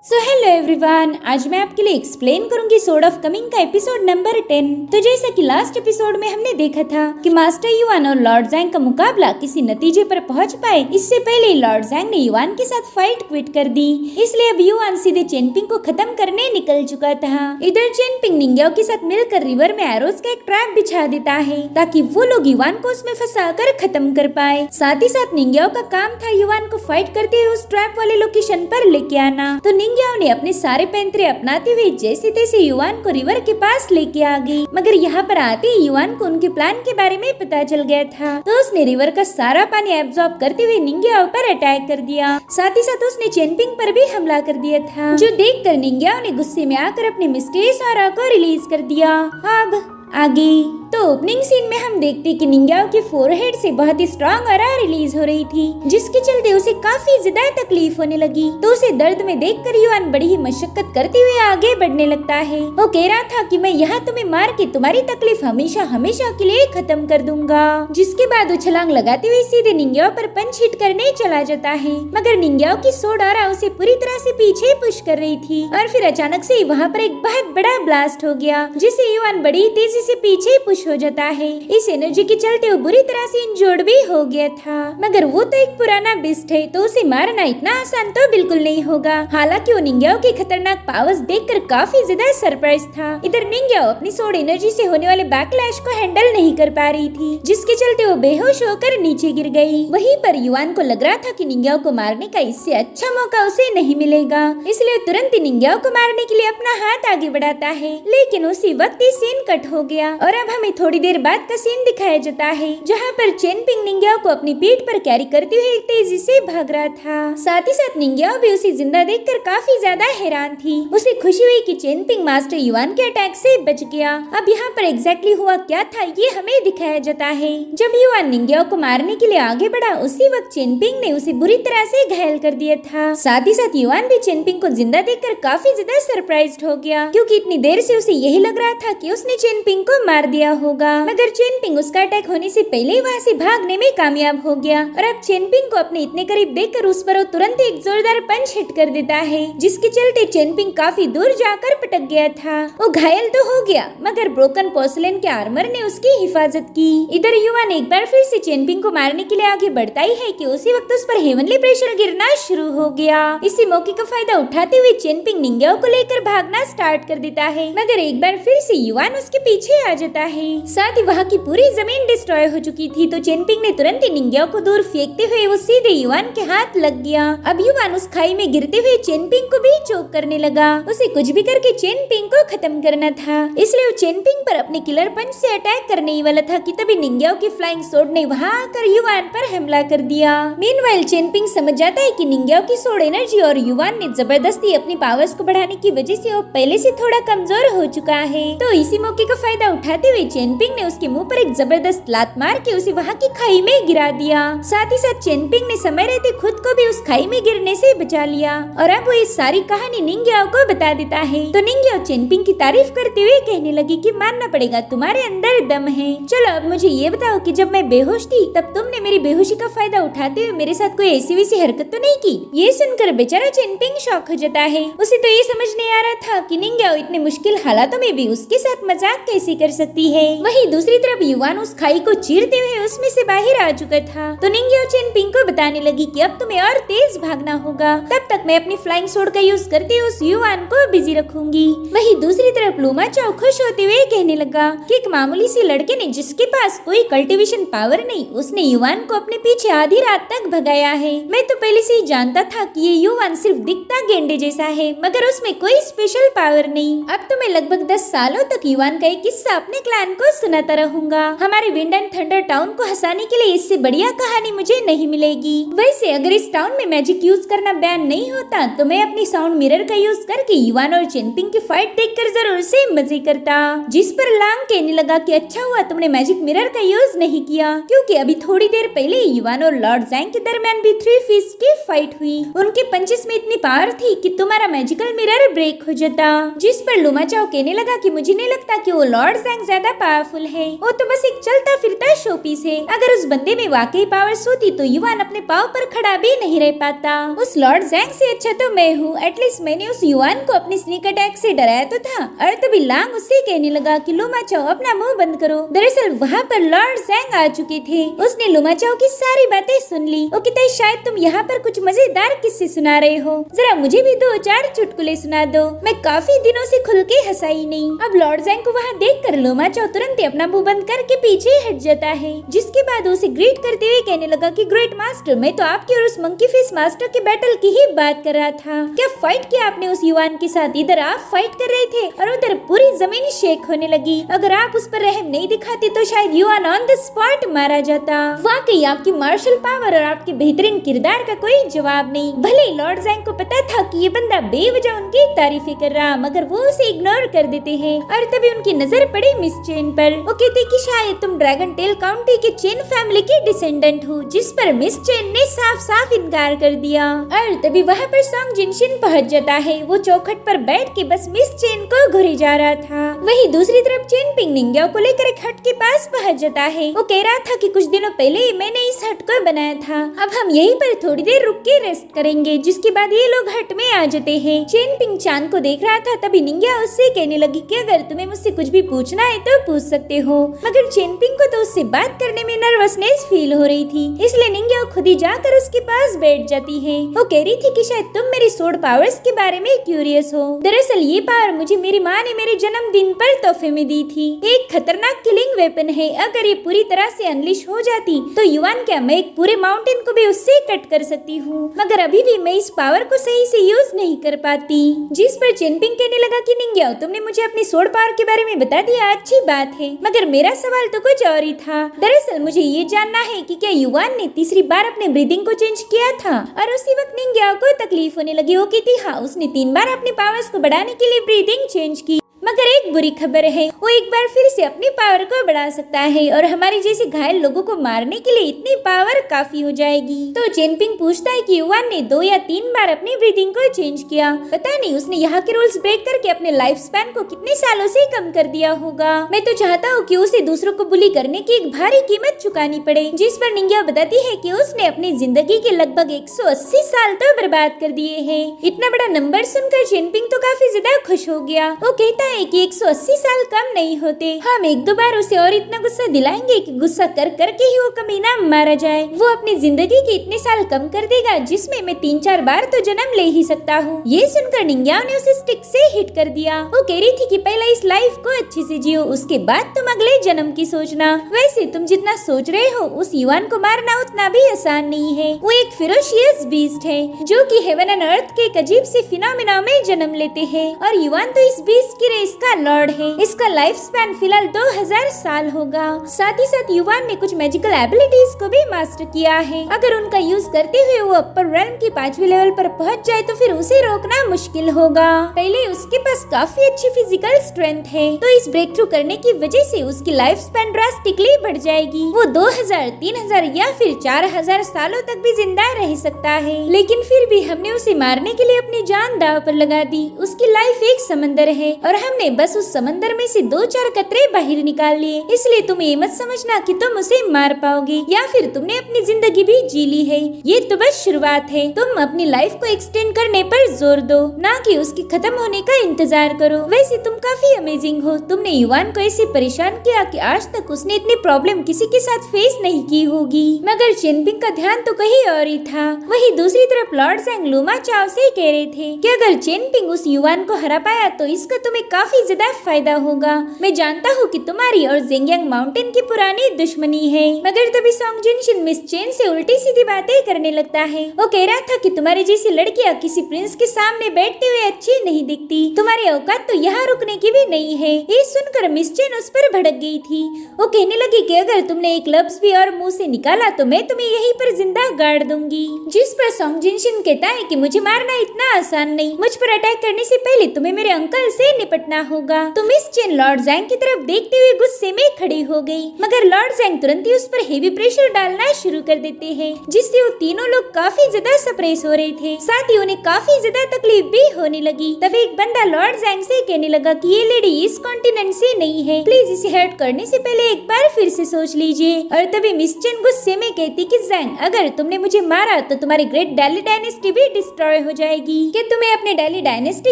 Hello everyone, आज मैं आपके लिए एक्सप्लेन करूंगी सोर्ड ऑफ कमिंग का एपिसोड नंबर 10। तो जैसा कि लास्ट एपिसोड में हमने देखा था कि मास्टर युवान और लॉर्ड जैंग का मुकाबला किसी नतीजे पर पहुंच पाए, इससे पहले लॉर्ड जैंग ने युवान के साथ फाइट क्विट कर दी। इसलिए अब युवान सीधे चेनपिंग को खत्म करने निकल चुका था। इधर चेनपिंग निंग्याओ के साथ मिलकर रिवर में एरोज का एक ट्रैप बिछा देता है ताकि वो लोग युवान को उसमें फंसा कर खत्म कर पाए। साथ ही साथ निंग्याओ का काम था युवान को फाइट करते हुए उस ट्रैप वाले लोकेशन पर लेके आना। तो निंग्याओ ने अपने सारे पैंतरे अपनाते हुए जैसे तैसे युवान को रिवर के पास लेके आ गई। मगर यहाँ पर आते ही युवान को उनके प्लान के बारे में पता चल गया था, तो उसने रिवर का सारा पानी एब्जॉर्ब करते हुए निंग्याओ पर अटैक कर दिया। साथ ही साथ उसने चेनपिंग पर भी हमला कर दिया था, जो देखकर निंग्याओ ने गुस्से में आकर अपने मिस्टीरियस ऑरा को रिलीज कर दिया। अब आगे तो ओपनिंग सीन में हम देखते कि निंग्याओ के फोरहेड से बहुत ही स्ट्रॉन्ग ऑरा रिलीज हो रही थी, जिसके चलते उसे काफी ज्यादा तकलीफ होने लगी। तो उसे दर्द में देखकर युवान बड़ी ही मशक्कत करते हुए आगे बढ़ने लगता है। वो कह रहा था कि मैं यहाँ तुम्हें मार के तुम्हारी तकलीफ हमेशा हमेशा के लिए खत्म कर दूंगा। जिसके बाद वो छलांग लगाते हुए सीधे निंग्याओ पर पंच हिट करने चला जाता है, मगर निंग्याओ की सोर्ड ऑरा उसे पूरी तरह से पीछे पुश कर रही थी। और फिर अचानक से वहाँ पर एक बहुत बड़ा ब्लास्ट हो गया, जिसे युवान बड़ी तेजी से पीछे पुश हो जाता है। इस एनर्जी के चलते वो बुरी तरह से इंजर्ड भी हो गया था। मगर वो तो एक पुराना बिस्ट है, तो उसे मारना इतना आसान तो बिल्कुल नहीं होगा। हालांकि वो निंग्याओ की खतरनाक पावर्स देखकर काफी ज्यादा सरप्राइज था। इधर निंग्याओ अपनी सोर्ड एनर्जी से होने वाले बैकलैश को हैंडल नहीं कर पा रही थी, जिसके चलते वो बेहोश होकर नीचे गिर गई। वहीं पर युवान को लग रहा था कि निंग्याओ को मारने का इससे अच्छा मौका उसे नहीं मिलेगा, इसलिए तुरंत ही निंग्याओ को मारने के लिए अपना हाथ आगे बढ़ाता है। लेकिन उसी वक्त ही सीन कट हो गया और अब हमें थोड़ी देर बाद का सीन दिखाया जाता है, जहाँ पर चेनपिंग निंग्याओ को अपनी पीठ पर कैरी करते हुए तेजी से भाग रहा था। साथ ही साथ निंग्याओ भी उसे जिंदा देखकर काफी ज्यादा हैरान थी। उसे खुशी हुई कि चेनपिंग मास्टर युवान के अटैक से बच गया। अब यहाँ पर एग्जैक्टली हुआ क्या था ये हमें दिखाया जाता है। जब युवान निंग्याओ को मारने के लिए आगे बढ़ा, उसी वक्त चेनपिंग ने उसे बुरी तरह से घायल कर दिया था। साथ ही साथ युवान भी चेनपिंग को जिंदा देखकर काफी ज्यादा सरप्राइज्ड हो गया, क्योंकि इतनी देर से उसे यही लग रहा था कि उसने चेनपिंग को मार दिया होगा। मगर चेनपिंग उसका अटैक होने से पहले ही वहाँ से भागने में कामयाब हो गया। और अब चेनपिंग को अपने इतने करीब देखकर उस पर वो तुरंत एक जोरदार पंच हिट कर देता है, जिसके चलते चेनपिंग काफी दूर जाकर पटक गया था। वो घायल तो हो गया, मगर ब्रोकन पोर्सलेन के आर्मर ने उसकी हिफाजत की। इधर युवान एक बार फिर से चेनपिंग को मारने के लिए आगे बढ़ता ही है कि उसी वक्त उस पर हेवनली प्रेशर गिरना शुरू हो गया। इसी मौके का फायदा उठाते हुए चेनपिंग निंग्याओ को लेकर भागना स्टार्ट कर देता है, मगर एक बार फिर से युवान उसके पीछे आ जाता है। साथ ही वहाँ की पूरी जमीन डिस्ट्रॉय हो चुकी थी, तो चेनपिंग ने तुरंत ही निंग्याओ को दूर फेंकते हुए वो सीधे युवान के हाथ लग गया। अब युवान उस खाई में गिरते हुए चेनपिंग को भी चोक करने लगा। उसे कुछ भी करके चेनपिंग को खत्म करना था, इसलिए वो चेनपिंग पर अपने किलर पंच से अटैक करने ही वाला था कि तभी निंग्याओ की फ्लाइंग सोर्ड ने वहाँ आकर युवान पर हमला कर दिया। मीनवाइल चेनपिंग समझ जाता है कि निंग्याओ की सोर्ड एनर्जी और युवान ने जबरदस्ती अपनी पावर्स को बढ़ाने की वजह से वो पहले से थोड़ा कमजोर हो चुका है। तो इसी मौके का फायदा उठाते हुए चेनपिंग ने उसके मुंह पर एक जबरदस्त लात मार के उसे वहाँ की खाई में गिरा दिया। साथ ही साथ चेनपिंग ने समय रहते खुद को भी उस खाई में गिरने से बचा लिया। और अब वो ये सारी कहानी निंग्याओ को बता देता है। तो निंग्याओ चेनपिंग की तारीफ करते हुए कहने लगी कि मानना पड़ेगा तुम्हारे अंदर दम है। चलो अब मुझे ये बताओ कि जब मैं बेहोश थी तब तुमने मेरी बेहोशी का फायदा उठाते हुए मेरे साथ कोई ऐसी वैसी हरकत तो नहीं की। ये सुनकर बेचारा चेनपिंग शॉक हो जाता है। उसे तो ये समझ नहीं आ रहा था कि निंग्याओ इतने मुश्किल हालातों में भी उसके साथ मजाक कैसे कर सकती है। वहीं दूसरी तरफ युवान उस खाई को चीरते हुए उसमें से बाहर आ चुका था। तो निंग्याओ चेनपिंग को बताने लगी कि अब तुम्हें और तेज भागना होगा, तब तक मैं अपनी फ्लाइंग सोर्ड का यूज करते हुए उस युवान को बिजी रखूंगी। वहीं दूसरी तरफ लूमा चाओ खुश होते हुए कहने लगा कि एक मामूली सी लड़के ने जिसके पास कोई कल्टीवेशन पावर नहीं, उसने युवान को अपने पीछे आधी रात तक भगाया है। मैं तो पहले से ही जानता था कि ये युवान सिर्फ दिखता गेंडे जैसा है, मगर उसमें कोई स्पेशल पावर नहीं। अब तो मैं लगभग 10 सालों तक युवान का एक किस्सा अपने क्लैन को सुनाता रहूंगा। हमारे विंड एंड थंडर टाउन को हंसाने के लिए इससे बढ़िया कहानी मुझे नहीं मिलेगी। वैसे अगर इस टाउन में मैजिक यूज करना बैन नहीं होता तो मैं अपनी साउंड मिरर का यूज करके युवान और चेनपिंग की फाइट देखकर जरूर से मजे करता। जिस पर लांग कहने लगा कि अच्छा हुआ तुमने मैजिक मिरर का यूज नहीं किया, क्योंकि अभी थोड़ी देर पहले युवान और लॉर्ड जैंग के दरमियान भी 3 फिस्ट की फाइट हुई। उनके पंचेस में इतनी पावर थी कि तुम्हारा मैजिकल मिरर ब्रेक हो जाता। जिस पर लुमा चाओ कहने लगा कि मुझे नहीं लगता कि वो लॉर्ड जैंग ज्यादा पावरफुल है, वो तो बस एक चलता फिरता शोपीस है। अगर उस बंदे में वाकई पावर्स होती तो युवान अपने पाँव पर खड़ा भी नहीं रह पाता। उस लॉर्ड जैंग से अच्छा तो मैं हूँ, एटलीस्ट मैंने उस युवान को अपनी स्नीक अटैक से डराया तो था। और तभी लांग उससे कहने लगा कि लुमा चाओ अपना मुंह बंद करो। दरअसल वहाँ पर लॉर्ड जैंग आ चुके थे। उसने लुमा चाओ की सारी बातें सुन ली। वो कहते शायद तुम यहाँ पर कुछ मजेदार किस्से सुना रहे हो, जरा मुझे भी 2-4 चुटकुले सुना दो। मैं काफी दिनों से खुल के हंसा ही नहीं। अब लॉर्ड जैंग को वहाँ देख कर लुमा चाओ तुरंत अपना मुंह बंद करके पीछे हट जाता है, जिसके बाद उसे ग्रीट करते हुए कहने लगा कि ग्रेट मास्टर, मैं तो आपकी और उस मंकी फेस मास्टर के बैटल की ही बात कर रहा था। क्या फाइट किया आपने उस युवान के साथ? इधर आप फाइट कर रहे थे और उधर पूरी जमीन शेक होने लगी। अगर आप उस पर रहम नहीं दिखाते तो शायद युवान ऑन द स्पॉट मारा जाता। वाकई आपकी मार्शल पावर और आपके बेहतरीन किरदार का कोई जवाब नहीं। भले लॉर्ड जैंग को पता था कि ये बंदा बेवजह उनकी तारीफें कर रहा, मगर वो उसे इग्नोर कर देते हैं। और तभी उनकी नजर पड़ी मिस चेन पर। वो कहते कि शायद तुम ड्रैगन टेल काउंटी के चेन फैमिली की डिसेंडेंट हो, जिस पर मिस चेन ने साफ साफ इनकार कर दिया। और तभी वहाँ पर सॉन्ग जिनशिन पहुँच जाता है। वो चौखट पर बैठ के बस मिस चेन को घुरे जा रहा था। वहीं दूसरी तरफ चेन पिंग निंग्या को लेकर एक हट के पास पहुँच जाता है। वो कह रहा था कि कुछ दिनों पहले ही मैंने इस हट को बनाया था, अब हम यहीं पर थोड़ी देर रुक के रेस्ट करेंगे। जिसके बाद ये लोग हट में आ जाते हैं। चेन पिंग चांद को देख रहा था, तभी निंग्या उससे कहने लगी कि अगर तुम्हें मुझसे कुछ भी पूछना है तो पूछ सकते हो। मगर चेन पिंग को तो उससे बात करने में नर्वसनेस फील हो रही थी, इसलिए निंग्या खुद ही जाकर उसके पास बैठ जाती है। वो कह रही थी कि शायद तुम मेरी सोड पावर्स के बारे में क्यूरियस हो। दरअसल ये पावर मुझे मेरी माँ ने मेरे जन्मदिन पर तोहफे में दी थी। एक खतरनाक किलिंग वेपन है। अगर ये पूरी तरह से अनलिश हो जाती तो युवान क्या, मैं एक पूरे माउंटेन को भी उससे कट कर सकती हूँ। मगर अभी भी मैं इस पावर को सही से यूज नहीं कर पाती। जिस पर चेनपिंग कहने लगा कि निंग्या, तुमने मुझे अपनी सोड पावर के बारे में बता दिया, अच्छी बात है, मगर मेरा सवाल तो कुछ और ही था। दरअसल मुझे ये जानना है कि क्या युवान ने तीसरी बार अपने ब्रीदिंग को चेंज किया था? और उसी वक्त निंग्या को तकलीफ होने लगी। वो कहती हाँ, उसने 3 बार अपनी पावर्स को बढ़ाने के लिए ब्रीदिंग चेंज की। मगर एक बुरी खबर है, वो एक बार फिर से अपनी पावर को बढ़ा सकता है और हमारे जैसे घायल लोगों को मारने के लिए इतनी पावर काफी हो जाएगी। तो चेनपिंग पूछता है कि युवान ने 2 या 3 बार अपनी ब्रीदिंग को चेंज किया। पता नहीं उसने यहाँ के रूल्स ब्रेक करके अपने लाइफ स्पैन को कितने सालों से कम कर दिया होगा। मैं तो चाहता हूँ कि उसे दूसरों को बुली करने की एक भारी कीमत चुकानी पड़े। जिस पर निंग्या बताती है कि उसने अपनी जिंदगी के लगभग 180 साल तो बर्बाद कर दिए हैं। इतना बड़ा नंबर सुनकर चेनपिंग तो काफी ज्यादा खुश हो गया। वो कहता है कि 180 साल कम नहीं होते। हम 1-2 बार उसे और इतना गुस्सा दिलाएंगे कि गुस्सा कर करके ही वो कमीना मारा जाए। वो अपनी जिंदगी के इतने साल कम कर देगा जिसमें मैं 3-4 बार तो जन्म ले ही सकता हूँ। ये सुनकर निंग्या ने उसे स्टिक से हिट कर दिया। वो कह रही थी कि पहले इस लाइफ को अच्छे से जियो, उसके बाद तुम अगले जन्म की सोचना। वैसे तुम जितना सोच रहे हो उस युवान को मारना उतना भी आसान नहीं है। वो एक फेरोशियस बीस्ट है जो कि हेवन एंड अर्थ के एक अजीब से फिनोमेना में जन्म लेते हैं और युवान तो इस बीस्ट की रेस का लॉर्ड है। इसका लाइफ स्पैन फिलहाल 2000 साल होगा। साथ ही साथ युवान ने कुछ मैजिकल एबिलिटीज को भी मास्टर किया है। अगर उनका यूज करते हुए वो अपर रेल्म की 5वें लेवल पर पहुंच जाए तो फिर उसे रोकना मुश्किल होगा। पहले उसके पास काफी अच्छी फिजिकल स्ट्रेंथ है, तो इस ब्रेक थ्रू करने की वजह से उसकी लाइफ स्पैन ड्रास्टिकली बढ़ जाएगी। वो 2000, 3000 या फिर 4000 सालों तक भी जिंदा रह सकता है। लेकिन फिर भी हमने उसे मारने के लिए अपनी जान दांव पर लगा दी। उसकी लाइफ एक समंदर है और हमने बस उस समंदर में से 2-4 कतरे बाहर निकाल लिए। इसलिए तुम ये मत समझना कि तुम उसे मार पाओगे या फिर तुमने अपनी जिंदगी भी जी ली है। ये तो बस शुरुआत है। तुम अपनी लाइफ को एक्सटेंड करने पर जोर दो, ना कि उसके खत्म होने का इंतजार करो। वैसे तुम काफी अमेजिंग हो। तुमने युवान को ऐसे परेशान किया कि आज तक उसने इतनी प्रॉब्लम किसी के साथ फेस नहीं की होगी। मगर चेनपिंग का ध्यान तो कहीं और ही था। वहीं दूसरी तरफ लॉर्ड जैंग लुमा चाओ से कह रहे थे कि अगर चेनपिंग उस युवान को हरा पाया तो इसका तुम्हें काफी ज्यादा फायदा होगा। मैं जानता हूँ कि तुम्हारी और जेंगयांग माउंटेन की पुरानी दुश्मनी है। मगर तभी सॉन्ग जिनशिन मिस चेन से उल्टी सीधी बातें करने लगता है। वो कह रहा था कि तुम्हारी जैसी लड़कियाँ किसी प्रिंस के सामने बैठते हुए अच्छी नहीं दिखती। तुम्हारी औकात तो यहाँ रुकने की भी नहीं है। ये सुनकर मिस चेन उस पर भड़क गई थी। वो कहने लगी कि अगर तुमने एक लफ्ज भी और मुंह से निकाला तो मैं तुम्हें यहीं पर जिंदा गाड़ दूंगी। जिस पर सॉन्ग जिनशिन कहता है कि मुझे मारना इतना आसान नहीं। मुझ पर अटैक करने से पहले तुम्हें मेरे अंकल से निपटना ना होगा। तो मिस चेन लॉर्ड जैंग की तरफ देखते हुए गुस्से में खड़ी हो गई, मगर लॉर्ड जैंग तुरंत ही उस पर हेवी प्रेशर डालना शुरू कर देते हैं, जिससे वो तीनों लोग काफी ज्यादा सप्रेस हो रहे थे। साथ ही उन्हें काफी ज्यादा तकलीफ भी होने लगी। तब एक बंदा लॉर्ड जैंग से कहने लगा कि ये लेडी इस कॉन्टिनेंट से नहीं है, प्लीज इसे हर्ट करने से पहले एक बार फिर से सोच लीजिए। और तभी मिस चेन गुस्से में कहती कि जैंग, अगर तुमने मुझे मारा तो तुम्हारी ग्रेट डेली डायनेस्टी भी डिस्ट्रॉय हो जाएगी। कि तुम्हें अपने डेली डायनेस्टी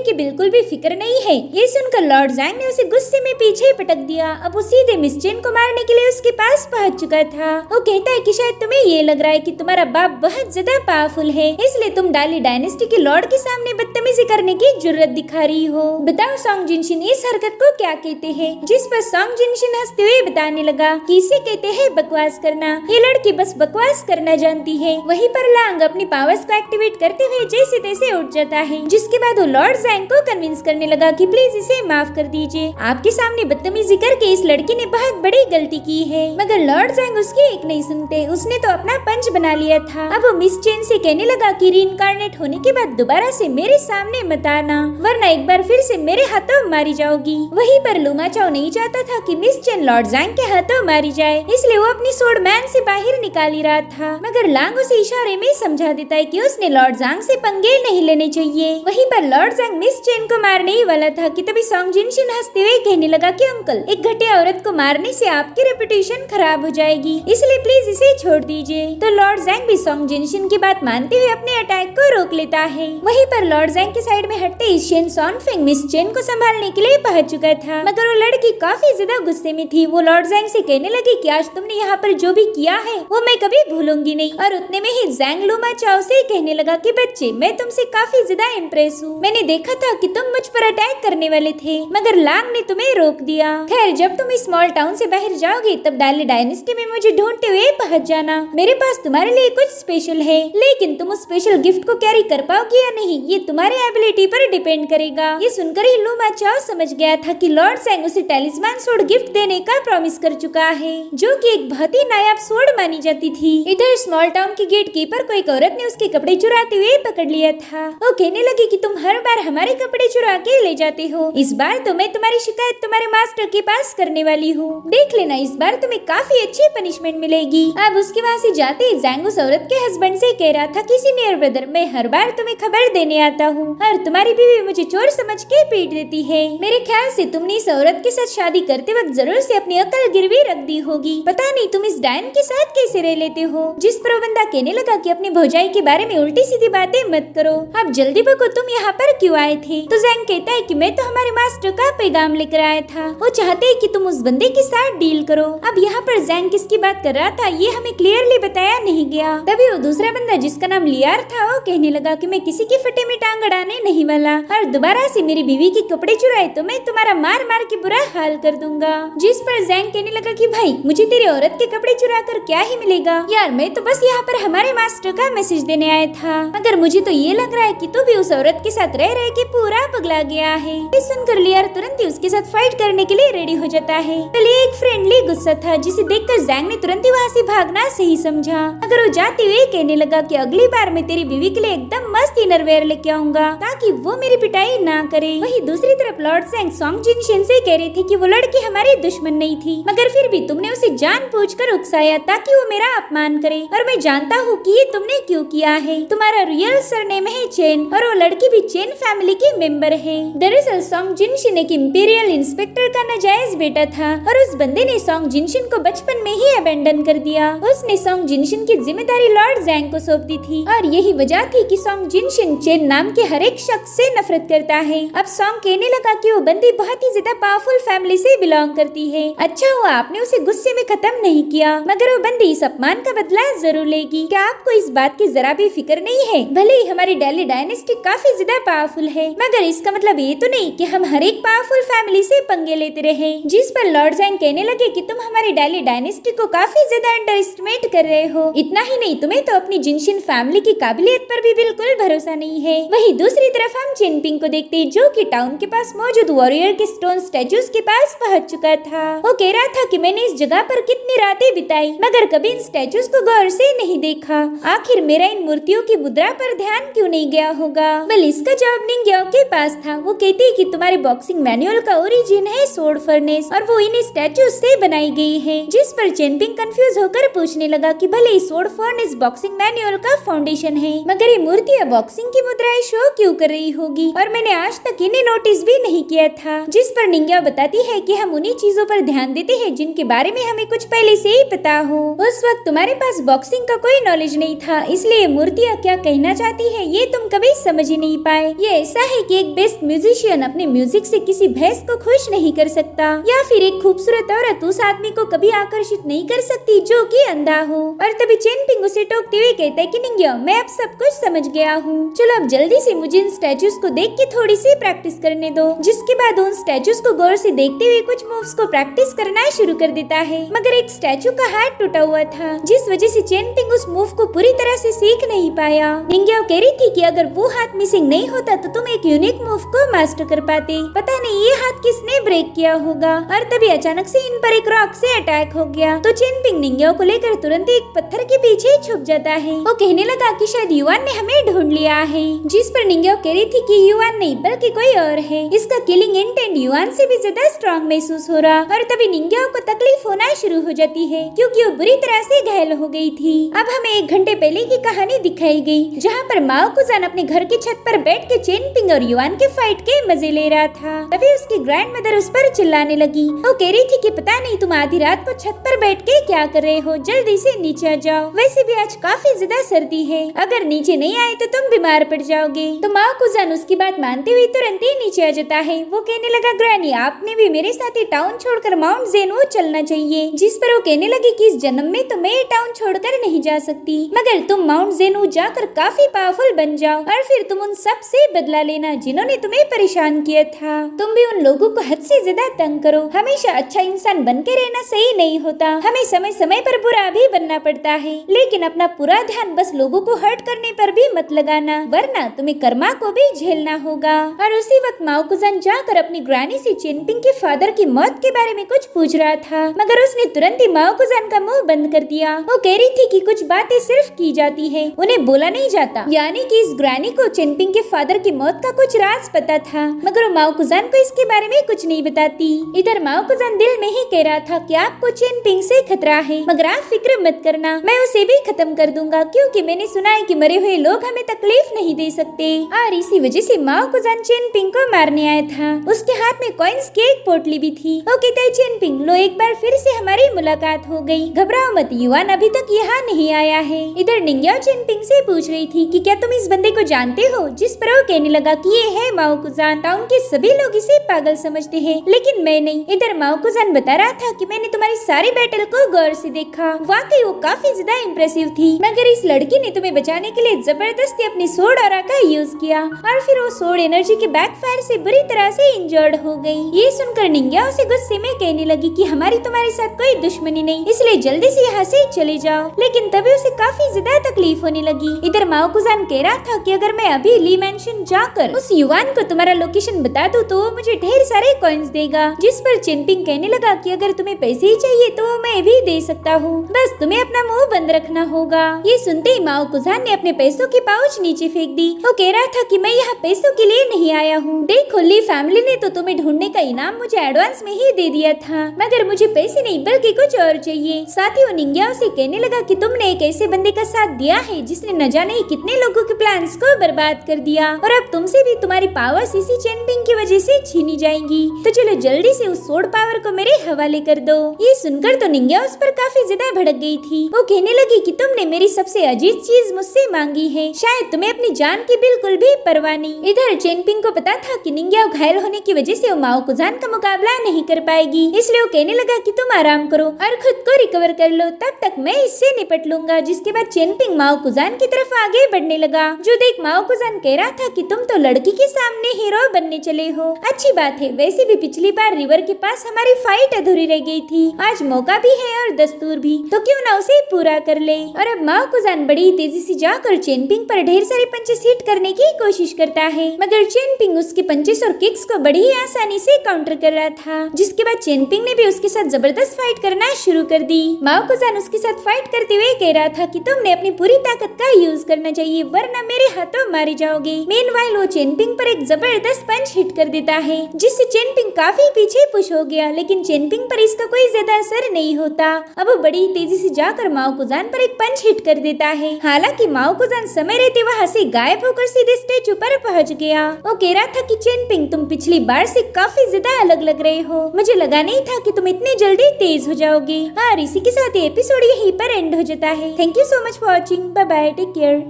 की बिल्कुल भी फिक्र नहीं है। ये सुनकर लॉर्ड जैंग ने उसे गुस्से में पीछे पटक दिया। अब वो सीधे मिस चेन को मारने के लिए उसके पास पहुंच चुका था। वो कहता है कि शायद तुम्हें ये लग रहा है कि तुम्हारा बाप बहुत ज्यादा पावरफुल है, इसलिए तुम डेली डायनेस्टी के लॉर्ड के सामने बदतमीजी करने की जुर्रत दिखा रही हो। बताओ सॉन्ग जिनशिन इस हरकत को क्या कहते हैं? जिस पर सॉन्ग जिनशिन हंसते हुए बताने लगा कि इसे कहते हैं बकवास करना। ये लड़की बस बकवास करना जानती है। वहीं पर लांग अपनी पावर्स को एक्टिवेट करते हुए जैसे तैसे उठ जाता है, जिसके बाद वो लॉर्ड जैंग को कन्विंस करने लगा कि प्लीज इसे माफ कर दीजिए। आपके सामने बदतमीजी करके इस लड़की ने बहुत बड़ी गलती की है। मगर लॉर्ड जैंग उसकी एक नहीं सुनते। उसने तो अपना पंच बना लिया था। अब वो मिस चेन से कहने लगा कि रीइंकार्नेट होने के बाद दोबारा से मेरे सामने मत आना, वरना एक बार फिर से मेरे हाथों मारी जाओगी। वहीं पर लूमा चाओ नहीं चाहता था कि मिस चेन लॉर्ड जैंग के हाथों मारी जाए, इसलिए वो अपनी सोर्ड मैन से बाहर निकाल ही रहा था। मगर लांग उसे इशारे में समझा देता है कि उसने लॉर्ड जैंग से पंगे नहीं लेने चाहिए। वहीं पर लॉर्ड जैंग मिस चेन को मारने ही वाला था कि तभी सॉन्ग जिनशिन हंसते हुए कहने लगा कि अंकल, एक घटिया औरत को मारने से आपकी रेपुटेशन खराब हो जाएगी, इसलिए प्लीज इसे छोड़ दीजिए। तो लॉर्ड जैंग भी सॉन्ग जिनशिन की बात मानते हुए अपने अटैक को रोक लेता है। वहीं पर लॉर्ड जैंग के साइड में हटते ही शेन सॉनफेंग मिस चेन को संभालने के लिए पहुंच चुका था, मगर वो लड़की काफी ज्यादा गुस्से में थी। वो लॉर्ड जैंग से कहने लगी कि आज तुमने यहाँ पर जो भी किया है वो मैं कभी भूलूंगी नहीं। और उतने में ही जैंग लूमा चाओ से कहने लगा कि बच्चे, मैं तुमसे काफी ज्यादा इम्प्रेस हूँ। मैंने देखा था कि तुम मुझ पर अटैक करने वाले थे, मगर लांग ने तुम्हें रोक दिया। खैर, जब तुम इस स्मॉल टाउन से बाहर जाओगे तब डाली डायनेस्टी में मुझे ढूंढते हुए पहुंच जाना। मेरे पास तुम्हारे लिए कुछ स्पेशल है, लेकिन तुम उस स्पेशल गिफ्ट को कैरी कर पाओगे या नहीं ये तुम्हारे एबिलिटी पर डिपेंड करेगा। ये सुनकर ही लूमा चाओ समझ गया था कि लॉर्ड जैंग उसे टेलिस्मान सोर्ड गिफ्ट देने का प्रॉमिस कर चुका है, जो कि एक बहुत ही नायाब सोर्ड मानी जाती थी। इधर स्मॉल टाउन के गेट कीपर को एक औरत ने उसके कपड़े चुराते हुए पकड़ लिया था। वो कहने लगी कि तुम हर बार हमारे कपड़े चुरा के ले जाते हो, इस बार तो मैं तुम्हारी शिकायत तुम्हारे मास्टर के पास करने वाली हूँ। देख लेना, इस बार तुम्हें काफी अच्छी पनिशमेंट मिलेगी। अब उसके वहाँ से जाते ही जैंग उस औरत के हस्बैंड से कह रहा था कि सीनियर ब्रदर, मैं हर बार तुम्हें खबर देने आता हूँ और तुम्हारी बीवी मुझे चोर समझ के पीट देती है। मेरे ख्याल से तुमने इस औरत के साथ शादी करते वक्त जरूर से अपनी अकल गिरवी रख दी होगी। पता नहीं तुम इस डायन के साथ कैसे रह लेते हो। जिस पर वो बंदा कहने लगा कि अपनी भौजाई के बारे में उल्टी सीधी बातें मत करो, अब जल्दी भगो, तुम यहाँ पर क्यों आए थे? तो जैंग कहता है कि मैं तो हमारे मास्टर का पैगाम लेकर आया था, वो चाहते हैं कि तुम उस बंदे के साथ डील करो। अब यहाँ पर जैंग किसकी बात कर रहा था ये हमें क्लियरली बताया नहीं गया। तभी वो दूसरा बंदा जिसका नाम लियार था वो कहने लगा कि मैं किसी के फटे में टांग अड़ाने नहीं वाला, और दोबारा से मेरी बीवी के कपड़े चुराए तो मैं तुम्हारा मार मार के बुरा हाल कर दूंगा। जिस पर जैंग कहने लगा कि भाई, मुझे तेरी औरत के कपड़े चुरा कर क्या ही मिलेगा यार, मैं तो बस यहाँ पर हमारे मास्टर का मैसेज देने आया था, मगर मुझे तो ये लग रहा है कि तू भी उस औरत के साथ रह रह के पूरा पगला गया है। सुनकर लियार तुरंत ही उसके साथ फाइट करने के लिए रेडी हो जाता है। पहले एक फ्रेंडली गुस्सा था जिसे देखकर जैंग ने तुरंत ही वहाँ से भागना सही समझा, मगर वो जाते हुए कहने लगा कि अगली बार मैं तेरी बीवी के लिए एकदम मस्त इनरवेयर लेके आऊंगा ताकि वो मेरी पिटाई ना करे। वहीं दूसरी तरफ लॉर्ड जैंग सॉन्ग जिनशिन से कह रही थी कि वो लड़की हमारी दुश्मन नहीं थी, मगर फिर भी तुमने उसे जानबूझकर उकसाया ताकि वो मेरा अपमान करे, और मैं जानता हूँ कि ये तुमने क्यों किया है। तुम्हारा रियल सरनेम है चेन और वो लड़की भी चेन फैमिली की मेंबर है। दरअसल सॉन्ग जिनशिन एक इंपीरियल इंस्पेक्टर का नाजायज बेटा था और उस बंदे ने सॉन्ग जिनशिन को बचपन में ही अबेंडन कर दिया। उसने सॉन्ग जिनशिन की जिम्मेदारी लॉर्ड जैंग को सौंप दी थी और यही वजह थी कि सॉन्ग जिनशिन चेन नाम के हर एक शख्स से नफरत करता है। अब सॉन्ग कहने लगा कि वो बंदी बहुत ही ज्यादा पावरफुल फैमिली से बिलोंग करती है। अच्छा हुआ आपने उसे गुस्से में खत्म नहीं किया, मगर वो बंदी इस अपमान का बदला जरूर लेगी। क्या आपको इस बात की जरा भी फिक्र नहीं है? भले ही हमारी डेली डायनेस्टी काफी ज्यादा पावरफुल है, मगर इसका मतलब ये तो नहीं कि हम हर एक पावरफुल फैमिली से पंगे लेते रहे। जिस पर लॉर्ड जैंग कहने लगे कि तुम हमारी डेली डायनेस्टी को काफी ज्यादा अंडर एस्टिमेट कर रहे हो। इतना ही नहीं, तुम्हें तो अपनी जिनशिन फैमिली की काबिलियत पर भी बिल्कुल भरोसा नहीं है। वहीं दूसरी तरफ हम चिनपिंग को देखते हैं, जो कि टाउन के पास मौजूद वॉरियर के स्टोन स्टैचूज के पास पहुंच चुका था। वो कह रहा था कि मैंने इस जगह पर कितनी रातें बिताई, मगर कभी इन स्टैचूज को गौर से नहीं देखा। आखिर मेरा इन मूर्तियों की मुद्रा पर ध्यान क्यों नहीं गया होगा? वेल, इसका जवाब निंग्याओ के पास था। वो कहती कि तुम्हारी हमारे बॉक्सिंग मैनुअल का ओरिजिन है सोर्ड फर्नेस और वो इन स्टैचू से बनाई गई है। जिस पर चेनपिंग कंफ्यूज होकर पूछने लगा कि भले ही सोर्ड फर्नेस बॉक्सिंग मैनुअल का फाउंडेशन है, मगर ये मूर्तियाँ बॉक्सिंग की मुद्राएं शो क्यों कर रही होगी और मैंने आज तक इन्हें नोटिस भी नहीं किया था। जिस पर निंग्या बताती है कि हम उन्हीं चीजों पर ध्यान देते हैं जिनके बारे में हमें कुछ पहले से ही पता हो। उस वक्त तुम्हारे पास बॉक्सिंग का कोई नॉलेज नहीं था, इसलिए मूर्तियाँ क्या कहना चाहती है ये तुम कभी समझ ही नहीं पाए। ये ऐसा है कि एक बेस्ट म्यूजिशियन अपने म्यूजिक से किसी भैंस को खुश नहीं कर सकता, या फिर एक खूबसूरत औरत उस आदमी को कभी आकर्षित नहीं कर सकती जो कि अंधा हो। और तभी चेनपिंग उसे टोकते हुए कहता है कि निंग्या मैं अब सब कुछ समझ गया हूँ, चलो अब जल्दी से मुझे इन स्टैचूज को देख के थोड़ी सी प्रैक्टिस करने दो। जिसके बाद उन स्टैचूज को गौर से देखते हुए कुछ मूव्स को प्रैक्टिस करना शुरू कर देता है, मगर एक स्टैचू का हाथ टूटा हुआ था, जिस वजह से चेनपिंग उस मूव को पूरी तरह से सीख नहीं पाया। निंग्या कह रही थी कि अगर वो हाथ मिसिंग नहीं होता तो तुम एक यूनिक मूव को मास्टर कर पाते। पता नहीं ये हाथ किसने ब्रेक किया होगा। और तभी अचानक से इन पर एक रॉक से अटैक हो गया तो चेनपिंग निंग्या को लेकर तुरंत एक पत्थर के पीछे छुप जाता है। वो कहने लगा कि शायद युआन ने हमें ढूंढ लिया है। जिस पर निंग्या कह रही थी कि युआन नहीं बल्कि कोई और है। इसका किलिंग इंटेंट युआन से भी ज्यादा स्ट्रॉन्ग महसूस हो रहा। और तभी निंग्या को तकलीफ होना शुरू हो जाती है क्योंकि वो बुरी तरह से घायल हो गई थी। अब हमें 1 घंटे पहले की कहानी दिखाई गई जहाँ पर माओ कुजान अपने घर की छत पर बैठ के चेनपिंग और युआन के फाइट के मजे ले रहा था। तभी उसकी ग्रैंड मदर उस पर चिल्लाने लगी। वो कह रही थी कि पता नहीं तुम आधी रात को छत पर बैठ के क्या कर रहे हो, जल्दी से नीचे आ जाओ। वैसे भी आज काफी ज्यादा सर्दी है, अगर नीचे नहीं आए तो तुम बीमार पड़ जाओगे। तो माओ कुजान उसकी बात मानते हुए तुरंत ही नीचे आ जाता है। वो कहने लगा ग्रैनी आपने भी मेरे साथ ही टाउन छोड़कर माउंट जेनू चलना चाहिए। जिस पर वो कहने लगी कि इस जन्म में तो मैं टाउन छोड़कर नहीं जा सकती, मगर तुम माउंट जेनू जाकर काफी पावरफुल बन जाओ और फिर तुम उन सब से बदला लेना जिन्होंने तुम्हें परेशान किया था। तुम भी उन लोगों को हद से ज्यादा तंग करो। हमेशा अच्छा इंसान बन के रहना सही नहीं होता, हमें समय समय पर बुरा भी बनना पड़ता है, लेकिन अपना पूरा ध्यान बस लोगों को हर्ट करने पर भी मत लगाना, वरना तुम्हें कर्मा को भी झेलना होगा। और उसी वक्त माओ कुजान जाकर अपनी ग्रानी से चेनपिंग के फादर की मौत के बारे में कुछ पूछ रहा था, मगर उसने तुरंत ही माओ कुजान का मुंह बंद कर दिया। वो कह रही थी कि कुछ बातें सिर्फ की जाती है, उन्हें बोला नहीं जाता। यानी कि इस ग्रानी को चेनपिंग के फादर की मौत का कुछ राज पता था, मगर वो माओ कुजान को इसके बारे में कुछ नहीं बताती। इधर माओ कुजान दिल में ही कह रहा था कि आपको चेनपिंग से खतरा है, मगर आप फिक्र मत करना, मैं उसे भी खत्म कर दूंगा क्योंकि मैंने सुना है कि मरे हुए लोग हमें तकलीफ नहीं दे सकते। और इसी वजह से माओ कुजान चेनपिंग को मारने आया था। उसके हाथ में कॉइन्स की एक पोटली भी थी। वो कहता है चेनपिंग लो एक बार फिर से हमारी मुलाकात हो गई, घबराओ मत, युआन अभी तक यहाँ नहीं आया है। इधर निंग्या चेनपिंग से पूछ रही थी कि क्या तुम इस बंदे को जानते हो, जिस पर वो कहने लगा कि ये है माओ कुजान, टाउन के सभी लोग इसे पागल समझते हैं लेकिन मैं नहीं। इधर माओ कुजान बता रहा था कि मैंने तुम्हारी सारी बैटल को गौर से देखा, वाकई वो काफी ज्यादा इम्प्रेसिव थी, मगर इस लड़की ने तुम्हें बचाने के लिए जबरदस्ती अपनी सोड ऑरा का यूज किया और फिर वो सोड एनर्जी के बैकफायर से बुरी तरह से इंजर्ड हो गई। ये सुनकर निंग्या उसे गुस्से में कहने लगी कि हमारी तुम्हारे साथ कोई दुश्मनी नहीं, इसलिए जल्दी से यहाँ से चले जाओ। लेकिन तभी उसे काफी ज्यादा तकलीफ होने लगी। इधर माओ कुजान कह रहा था कि अगर मैं अभी ली मैंशन जाकर उस युआन को तुम्हारा लोकेशन बता दूं तो वो मुझे ढेर सारे कॉइन्स देगा। जिस पर चेनपिंग कहने लगा कि अगर तुम्हें पैसे ही चाहिए तो मैं भी दे सकता हूँ, बस तुम्हें अपना मुंह बंद रखना होगा। ये सुनते ही माओ कुजान ने अपने पैसों की पाउच नीचे फेंक दी। वो कह रहा था कि मैं यहाँ पैसों के लिए नहीं आया हूँ, देखो ली फैमिली ने तो तुम्हें ढूंढने का इनाम मुझे एडवांस में ही दे दिया था, मगर मुझे पैसे नहीं बल्कि कुछ और चाहिए। साथ ही वो निंग्या उसे कहने लगा कि तुमने एक ऐसे बंदे का साथ दिया है जिसने न जाने कितने लोगों के प्लान्स को बर्बाद कर दिया और अब तुमसे भी तुम्हारी पावर्स इसी चेनपिंग की वजह से छीनी जाएंगी, तो चलो जल्दी से उस सोड पावर को मेरे हवाले कर दो। ये सुनकर तो निंग्या उस पर काफी ज्यादा भड़क गई थी। वो कहने लगी कि तुमने मेरी सबसे अजीज चीज मुझसे मांगी है, शायद तुम्हें अपनी जान की बिल्कुल भी परवाह नहीं। इधर चेनपिंग को पता था कि निंग्या घायल होने की वजह से वो माओ कुजान का मुकाबला नहीं कर पाएगी, इसलिए वो कहने लगा कि तुम आराम करो और खुद को रिकवर कर लो, तब तक मैं इससे निपट लूंगा। जिसके बाद चेनपिंग माओ कुजान की तरफ आगे बढ़ने लगा। जो देख माओ कुजान कह रहा था कि तुम तो लड़की के सामने हीरो बनने चले हो, अच्छी बात है, वैसे भी पिछली बार रिवर के पास हमारी फाइट अधूरी रह गई थी, आज मौका भी है और दस्तूर भी, तो क्यों ना उसे पूरा कर ले। और अब माओ कुजान बड़ी तेजी से जाकर चेनपिंग पर ढेर सारे पंचेस हिट करने की कोशिश करता है, मगर चेनपिंग उसके पंचेस और किक्स को बड़ी ही आसानी से काउंटर कर रहा था। जिसके बाद चेनपिंग ने भी उसके साथ जबरदस्त फाइट करना शुरू कर दी। माओ कुजान उसके साथ फाइट करते हुए कह रहा था कि तुमने अपनी पूरी ताकत का यूज करना चाहिए, वरना मेरे हाथों मारे जाओगे। मेनवाइल वो चेनपिंग पर एक जबरदस्त पंच पंच हिट कर देता है, जिससे चेनपिंग काफी पीछे पुश हो गया, लेकिन चेनपिंग पर इसका कोई ज्यादा असर नहीं होता। अब वो बड़ी तेजी से जाकर माओ कुजान पर एक पंच हिट कर देता है। हालांकि माओ कुजान समय रहते वहाँ से गायब होकर सीधे स्टेचू पर पहुँच गया। वो कह रहा था कि चेनपिंग, तुम पिछली बार से काफी ज्यादा अलग लग रहे हो, मुझे लगा नहीं था कि तुम इतनी जल्दी तेज हो जाओगी। और इसी के साथ ये एपिसोड यहीं पर एंड हो जाता है। Thank you so much for watching. Bye bye, take care.